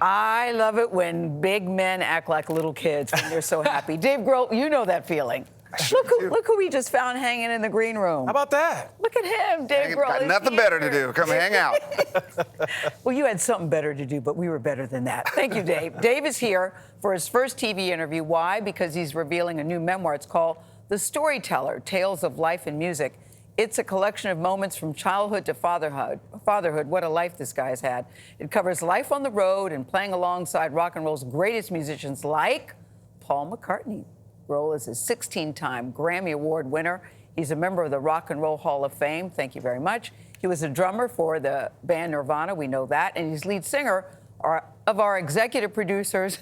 I love it when big men act like little kids when they're so happy. Dave Grohl, you know that feeling. Look who we just found hanging in the green room. How about that? Look at him, Dave Grohl. Got nothing better to do. Come hang out. Well, you had something better to do, but we were better than that. Thank you, Dave. Dave is here for his first TV interview. Why? Because he's revealing a new memoir. It's called The Storyteller, Tales of Life and Music. It's a collection of moments from childhood to fatherhood. What a life this guy's had. It covers life on the road and playing alongside rock and roll's greatest musicians like Paul McCartney. Grohl is a 16-time Grammy Award winner. He's a member of the Rock and Roll Hall of Fame. Thank you very much. He was a drummer for the band Nirvana. We know that. And he's lead singer of our executive producer's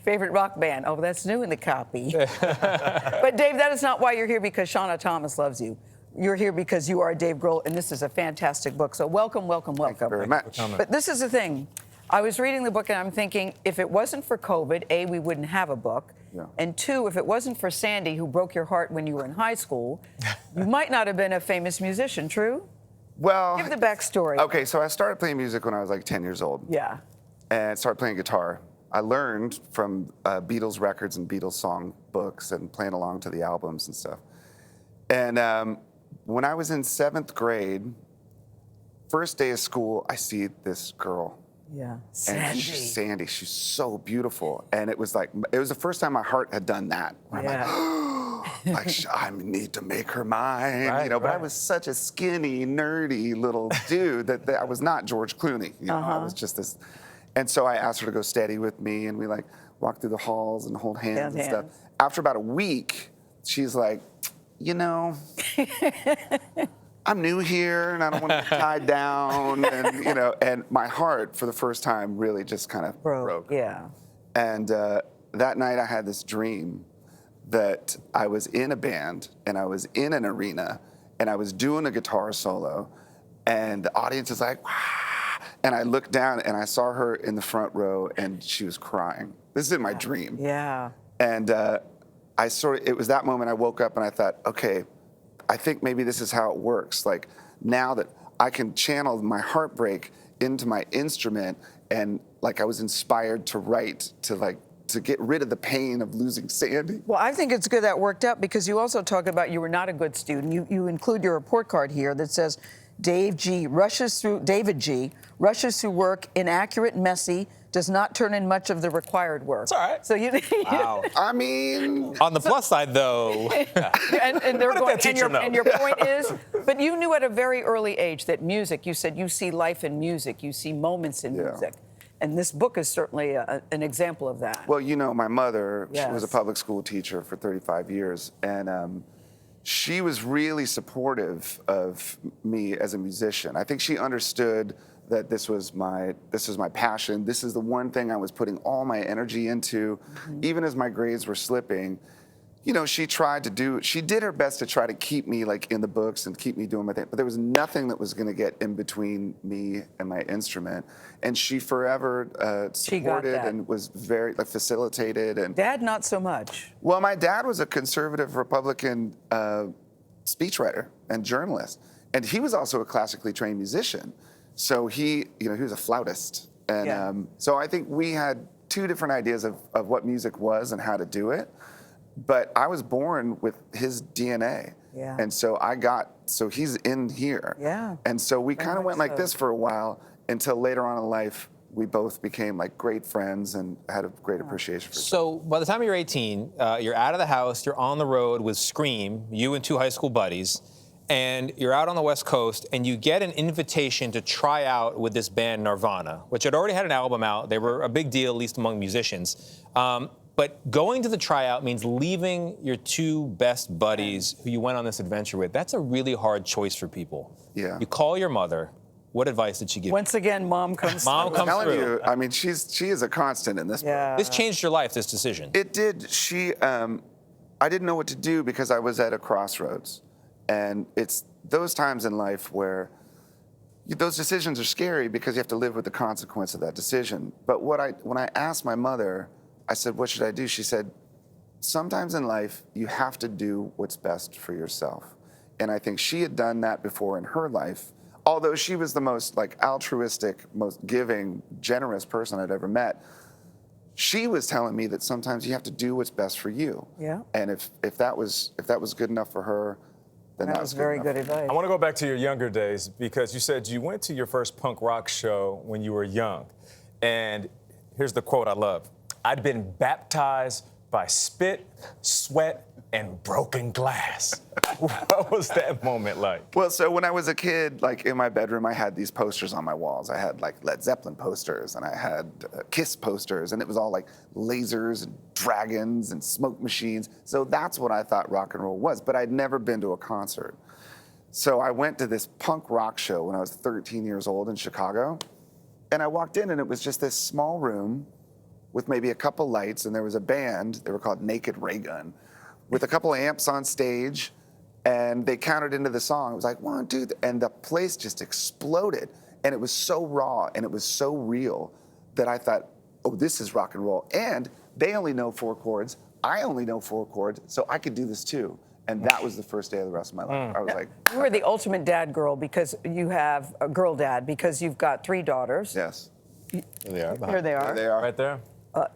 favorite rock band. Oh, that's new in the copy. But, Dave, that is not why you're here, because Shauna Thomas loves you. You're here because you are Dave Grohl, and this is a fantastic book. So welcome, welcome, welcome. Thank you very much. But this is the thing. I was reading the book, and I'm thinking, if it wasn't for COVID, A, we wouldn't have a book. Yeah. And two, if it wasn't for Sandy, who broke your heart when you were in high school, you might not have been a famous musician, true? Well, give the backstory. Okay, so I started playing music when I was like 10 years old. Yeah. And started playing guitar. I learned from Beatles records and Beatles song books and playing along to the albums and stuff. And when I was in 7th grade, first day of school, I see this girl. Yeah, Sandy. She's so beautiful, and it was the first time my heart had done that. Yeah. Like, I need to make her mine, right, But I was such a skinny, nerdy little dude that I was not George Clooney. I was just this, and so I asked her to go steady with me, and we walk through the halls and hold hands and stuff. After about a week, she's like, I'm new here and I don't want to be tied down, and and my heart for the first time really just kind of broke. Yeah. And that night I had this dream that I was in a band and I was in an arena and I was doing a guitar solo, and the audience is like, "Wow." And I looked down and I saw her in the front row and she was crying. This is in my dream. Yeah. And it was that moment I woke up and I thought, okay, I think maybe this is how it works. Like, now that I can channel my heartbreak into my instrument, and I was inspired to write, to get rid of the pain of losing Sandy. Well, I think it's good that worked out, because you also talk about you were not a good student. You include your report card here that says David G. rushes through work, inaccurate, messy, does not turn in much of the required work. It's all right. So wow. I mean, on the plus side, though. and they're going, and your point is, but you knew at a very early age that music, you said you see life in music, you see moments in music. And this book is certainly an example of that. Well, my mother, she was a public school teacher for 35 years, and she was really supportive of me as a musician. I think she understood that this was my passion. This is the one thing I was putting all my energy into, even as my grades were slipping. She did her best to try to keep me in the books and keep me doing my thing, but there was nothing that was gonna get in between me and my instrument. And she forever supported and was very facilitated. And Dad, not so much. Well, my dad was a conservative Republican speechwriter and journalist, and he was also a classically trained musician. So he was a flautist. And so I think we had two different ideas of what music was and how to do it. But I was born with his DNA. Yeah. And so he's in here. Yeah. And so we kind of went like this for a while until later on in life, we both became great friends and had a great appreciation for each other. So by the time you're 18, you're out of the house, you're on the road with Scream, you and 2 high school buddies, and you're out on the West Coast, and you get an invitation to try out with this band Nirvana, which had already had an album out. They were a big deal, at least among musicians. But going to the tryout means leaving your 2 best buddies who you went on this adventure with. That's a really hard choice for people. Yeah. You call your mother. What advice did she give you? Once again, Mom comes through. I'm telling you, I mean, she is a constant in this book. This changed your life, this decision. It did. I didn't know what to do because I was at a crossroads. And it's those times in life where those decisions are scary because you have to live with the consequence of that decision. But when I asked my mother, I said, what should I do? She said, sometimes in life, you have to do what's best for yourself. And I think she had done that before in her life. although she was the most like altruistic, most giving, generous person I'd ever met, she was telling me that sometimes you have to do what's best for you. Yeah. And if that was good enough for her, then That was very good advice. I want to go back to your younger days because you said you went to your first punk rock show when you were young. And here's the quote I love. I'd been baptized by spit, sweat, and broken glass. What was that moment like? Well, so when I was a kid, like in my bedroom, I had these posters on my walls. I had like Led Zeppelin posters, and I had Kiss posters, and it was all like lasers and dragons and smoke machines. So that's what I thought rock and roll was, but I'd never been to a concert. So I went to this punk rock show when I was 13 years old in Chicago, and I walked in, and it was just this small room with maybe a couple lights, and there was a band, they were called Naked Ray Gun, with a couple amps on stage, and they counted into the song. It was like 1, 2, and the place just exploded. And it was so raw and it was so real that I thought, oh, this is rock and roll. And they only know 4 chords. I only know 4 chords, so I could do this too. And that was the first day of the rest of my life. I was like, You were the ultimate dad girl because you have a girl dad because you've got 3 daughters. yes. Here they are. Here they are. There they are. Right there?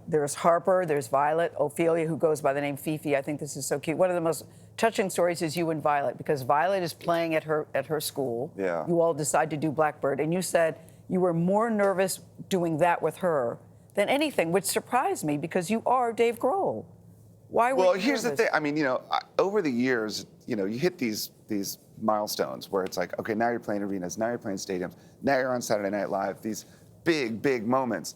There's Harper, there's Violet, Ophelia, who goes by the name Fifi. I think this is so cute. One of the most touching stories is you and Violet, because Violet is playing at her school. Yeah. You all decide to do Blackbird, and you said you were more nervous doing that with her than anything, which surprised me because you are Dave Grohl. Why were Well, you here's the nervous? thing. I mean, over the years, you hit these milestones where it's like, okay, now you're playing arenas, now you're playing stadiums, now you're on Saturday Night Live. These big, big moments.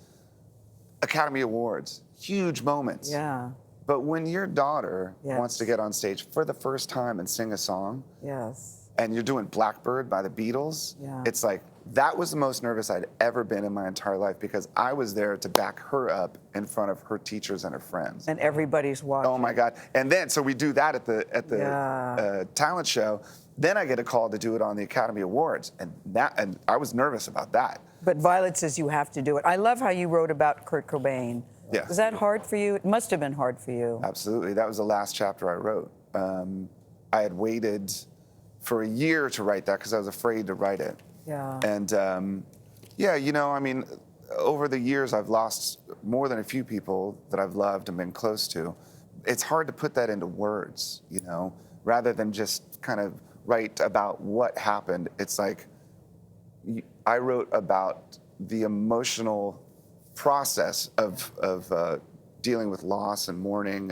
Academy Awards, huge moments. Yeah. But when your daughter Yes. wants to get on stage for the first time and sing a song, Yes. and you're doing Blackbird by the Beatles, Yeah. it's like, that was the most nervous I'd ever been in my entire life because I was there to back her up in front of her teachers and her friends. And everybody's watching. Oh my God! And then, so we do that at the Yeah. talent show. Then I get a call to do it on the Academy Awards, and I was nervous about that. But Violet says you have to do it. I love how you wrote about Kurt Cobain. Yes. Was that hard for you? It must have been hard for you. Absolutely. That was the last chapter I wrote. I had waited for a year to write that because I was afraid to write it. Yeah. And yeah, I mean, over the years, I've lost more than a few people that I've loved and been close to. It's hard to put that into words, rather than just kind of write about what happened. It's like I wrote about the emotional process of dealing with loss and mourning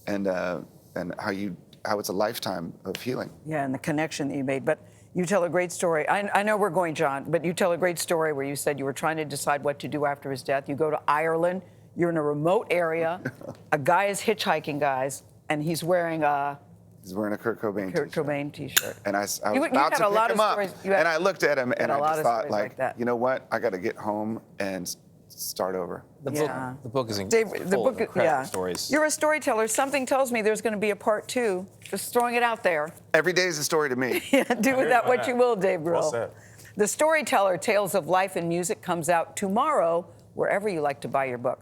and how it's a lifetime of healing. Yeah, and the connection that you made. But you tell a great story. I know we're going, John, but you tell a great story where you said you were trying to decide what to do after his death. You go to Ireland. You're in a remote area. A guy is hitchhiking, guys, and he's wearing a He's wearing a Kurt Cobain Kurt t-shirt. Cobain T-shirt. And I was You about had to a lot pick of him up, stories. and I looked at him, and a I lot just of thought, stories like that. you know what? I got to get home and start over. Yeah. The book is Dave, full of incredible stories. You're a storyteller. Something tells me there's going to be a part 2. Just throwing it out there. Every day is a story to me. Yeah, do with that what you will, Dave Grohl. Well said. The Storyteller, Tales of Life and Music comes out tomorrow, wherever you like to buy your books.